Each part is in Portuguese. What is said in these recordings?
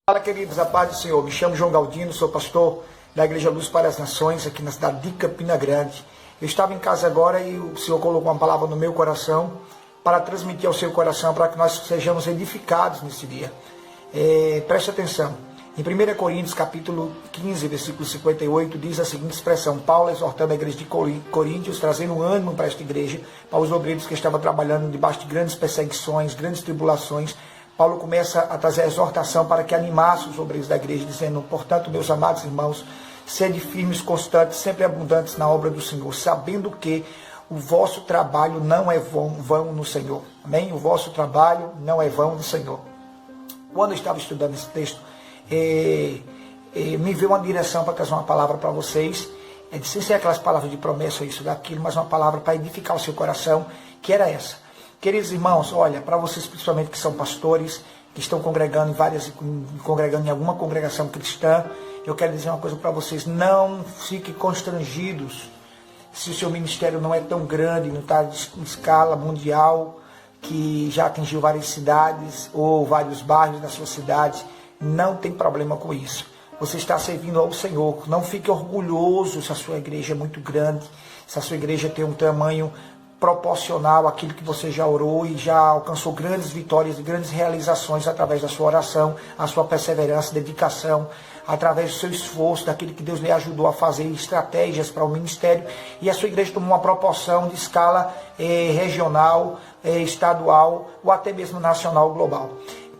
Fala, queridos, a paz do Senhor. Me chamo João Galdino, sou pastor da Igreja Luz para as Nações, aqui na cidade de Campina Grande. Eu estava em casa agora e o Senhor colocou uma palavra no meu coração para transmitir ao seu coração, para que nós sejamos edificados nesse dia. Preste atenção. Em 1 Coríntios, capítulo 15, versículo 58, diz a seguinte expressão: Paulo exortando a igreja de Coríntios, trazendo ânimo para esta igreja, para os obreiros que estavam trabalhando debaixo de grandes perseguições, grandes tribulações. Paulo começa a trazer a exortação para que animasse os obreiros da igreja, dizendo: portanto, meus amados irmãos, sede firmes, constantes, sempre abundantes na obra do Senhor, sabendo que o vosso trabalho não é vão no Senhor. Amém? O vosso trabalho não é vão no Senhor. Quando eu estava estudando esse texto, me veio uma direção para trazer uma palavra para vocês, sem ser aquelas palavras de promessa, isso, daquilo, mas uma palavra para edificar o seu coração, que era essa. Queridos irmãos, olha, para vocês principalmente que são pastores, que estão congregando em alguma congregação cristã, eu quero dizer uma coisa para vocês: não fiquem constrangidos se o seu ministério não é tão grande, não está em escala mundial, que já atingiu várias cidades ou vários bairros da sua cidade. Não tem problema com isso. Você está servindo ao Senhor. Não fique orgulhoso se a sua igreja é muito grande, se a sua igreja tem um tamanho proporcional àquilo que você já orou e já alcançou grandes vitórias e grandes realizações através da sua oração, a sua perseverança, dedicação, através do seu esforço, daquilo que Deus lhe ajudou a fazer, estratégias para o ministério, e a sua igreja tomou uma proporção de escala regional, estadual ou até mesmo nacional, global.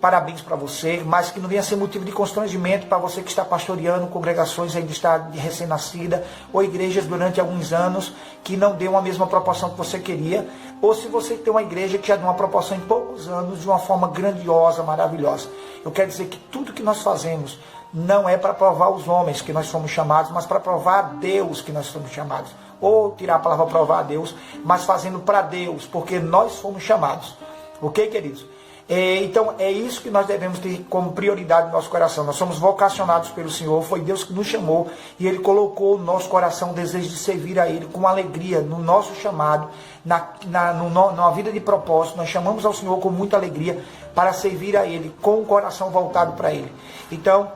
Parabéns para você, mas que não venha ser motivo de constrangimento para você que está pastoreando congregações ainda está recém-nascida, ou igrejas durante alguns anos que não deu a mesma proporção que você queria, ou se você tem uma igreja que já deu uma proporção em poucos anos de uma forma grandiosa, maravilhosa. Eu quero dizer que tudo que nós fazemos não é para provar os homens que nós fomos chamados, mas para provar a Deus que nós fomos chamados. Ou tirar a palavra provar a Deus, mas fazendo para Deus, porque nós fomos chamados. Ok, queridos? Então é isso que nós devemos ter como prioridade no nosso coração. Nós somos vocacionados pelo Senhor, foi Deus que nos chamou e Ele colocou no nosso coração o desejo de servir a Ele com alegria no nosso chamado, na vida de propósito. Nós chamamos ao Senhor com muita alegria para servir a Ele, com o coração voltado para Ele. Então,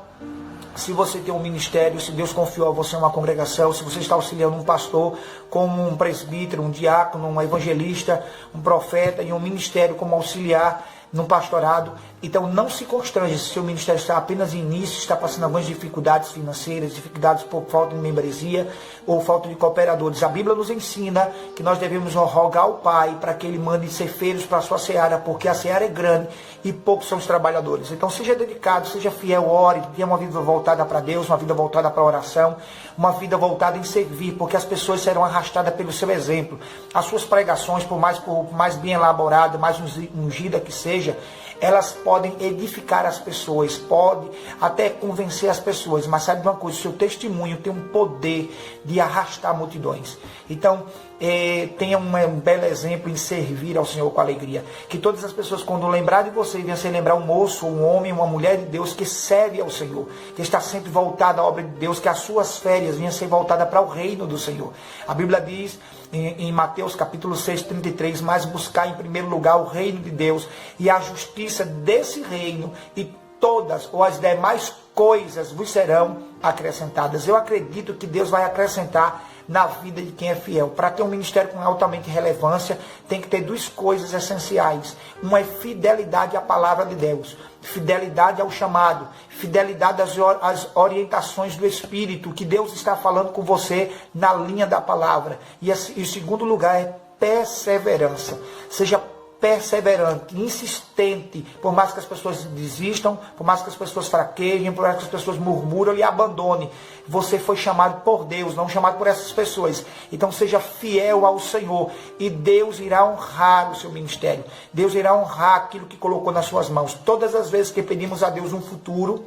se você tem um ministério, se Deus confiou a você uma congregação, se você está auxiliando um pastor como um presbítero, um diácono, um evangelista, um profeta e um ministério como auxiliar num pastorado, então não se constrange se seu ministério está apenas em início, está passando algumas dificuldades financeiras, dificuldades por falta de membresia ou falta de cooperadores. A Bíblia nos ensina que nós devemos rogar ao Pai para que Ele mande ceifeiros para a sua seara, porque a seara é grande e poucos são os trabalhadores. Então seja dedicado, seja fiel, ore, tenha uma vida voltada para Deus, uma vida voltada para a oração, uma vida voltada em servir, porque as pessoas serão arrastadas pelo seu exemplo. As suas pregações, por mais bem elaboradas, mais ungida que seja, elas podem edificar as pessoas, pode até convencer as pessoas, mas sabe de uma coisa, o seu testemunho tem um poder de arrastar multidões. Então, tenha um belo exemplo em servir ao Senhor com alegria. Que todas as pessoas, quando lembrar de você, venham se lembrar um moço, um homem, uma mulher de Deus que serve ao Senhor, que está sempre voltada à obra de Deus, que as suas férias venham ser voltadas para o reino do Senhor. A Bíblia diz em Mateus capítulo 6, 33, mas buscar em primeiro lugar o reino de Deus e a justiça desse reino, e todas ou as demais coisas vos serão acrescentadas. Eu acredito que Deus vai acrescentar na vida de quem é fiel. Para ter um ministério com altamente relevância, tem que ter duas coisas essenciais. Uma é fidelidade à palavra de Deus, fidelidade ao chamado, fidelidade às orientações do Espírito, que Deus está falando com você na linha da palavra. E em segundo lugar é perseverança. Seja perseverante, insistente, por mais que as pessoas desistam, por mais que as pessoas fraquejem, por mais que as pessoas murmuram e abandonem. Você foi chamado por Deus, não chamado por essas pessoas. Então seja fiel ao Senhor e Deus irá honrar o seu ministério. Deus irá honrar aquilo que colocou nas suas mãos. Todas as vezes que pedimos a Deus um futuro,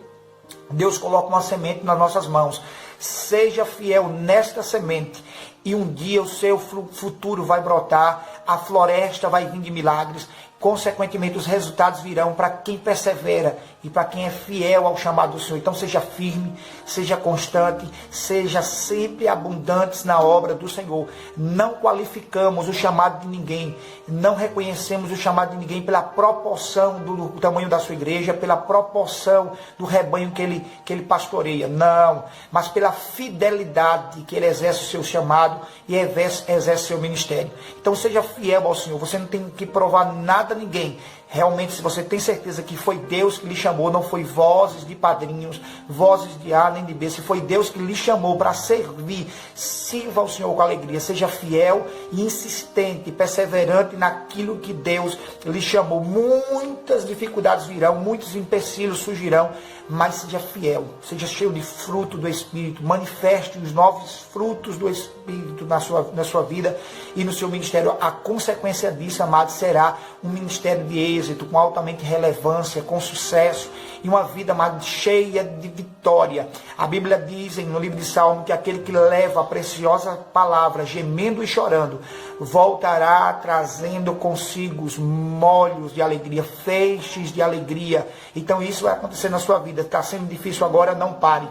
Deus coloca uma semente nas nossas mãos. Seja fiel nesta semente e um dia o seu futuro vai brotar, a floresta vai vir de milagres, consequentemente os resultados virão para quem persevera e para quem é fiel ao chamado do Senhor. Então seja firme, seja constante, seja sempre abundantes na obra do Senhor. Não qualificamos o chamado de ninguém, não reconhecemos o chamado de ninguém pela proporção do tamanho da sua igreja, pela proporção do rebanho que ele pastoreia, não, mas pela fidelidade que ele exerce o seu chamado e exerce seu ministério. Então seja fiel ao Senhor, você não tem que provar nada a ninguém. Realmente, se você tem certeza que foi Deus que lhe chamou, não foi vozes de padrinhos, vozes de A nem de B, se foi Deus que lhe chamou para servir, sirva ao Senhor com alegria, seja fiel e insistente, perseverante naquilo que Deus lhe chamou. Muitas dificuldades virão, muitos empecilhos surgirão, mas seja fiel, seja cheio de fruto do Espírito, manifeste os novos frutos do Espírito na sua vida e no seu ministério. A consequência disso, amado, será um ministério de êxito, com altamente relevância, com sucesso e uma vida, amado, cheia de vitória. A Bíblia diz no livro de Salmo que aquele que leva a preciosa palavra, gemendo e chorando, voltará trazendo consigo os molhos de alegria, feixes de alegria. Então isso vai acontecer na sua vida. Está sendo difícil agora, não pare.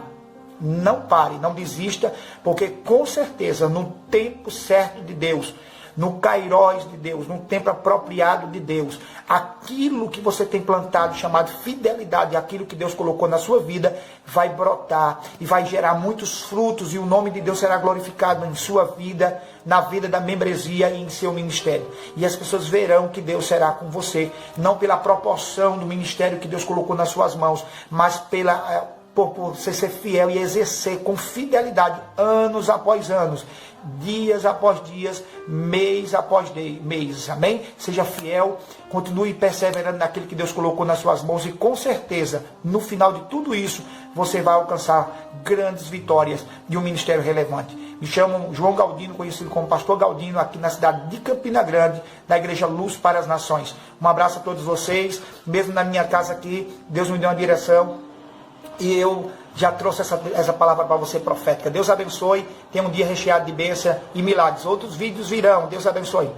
Não pare, não desista, porque com certeza no tempo certo de Deus, no kairós de Deus, no tempo apropriado de Deus, aquilo que você tem plantado, chamado fidelidade, aquilo que Deus colocou na sua vida, vai brotar e vai gerar muitos frutos, e o nome de Deus será glorificado em sua vida, na vida da membresia e em seu ministério. E as pessoas verão que Deus será com você, não pela proporção do ministério que Deus colocou nas suas mãos, mas por você ser fiel e exercer com fidelidade, anos após anos, dias após dias, mês após mês, amém? Seja fiel, continue perseverando naquilo que Deus colocou nas suas mãos, e com certeza, no final de tudo isso, você vai alcançar grandes vitórias e um ministério relevante. Me chamo João Galdino, conhecido como Pastor Galdino, aqui na cidade de Campina Grande, da Igreja Luz para as Nações. Um abraço a todos vocês, mesmo na minha casa aqui, Deus me deu uma direção, e eu já trouxe essa palavra para você profética. Deus abençoe. Tenha um dia recheado de bênção e milagres. Outros vídeos virão. Deus abençoe.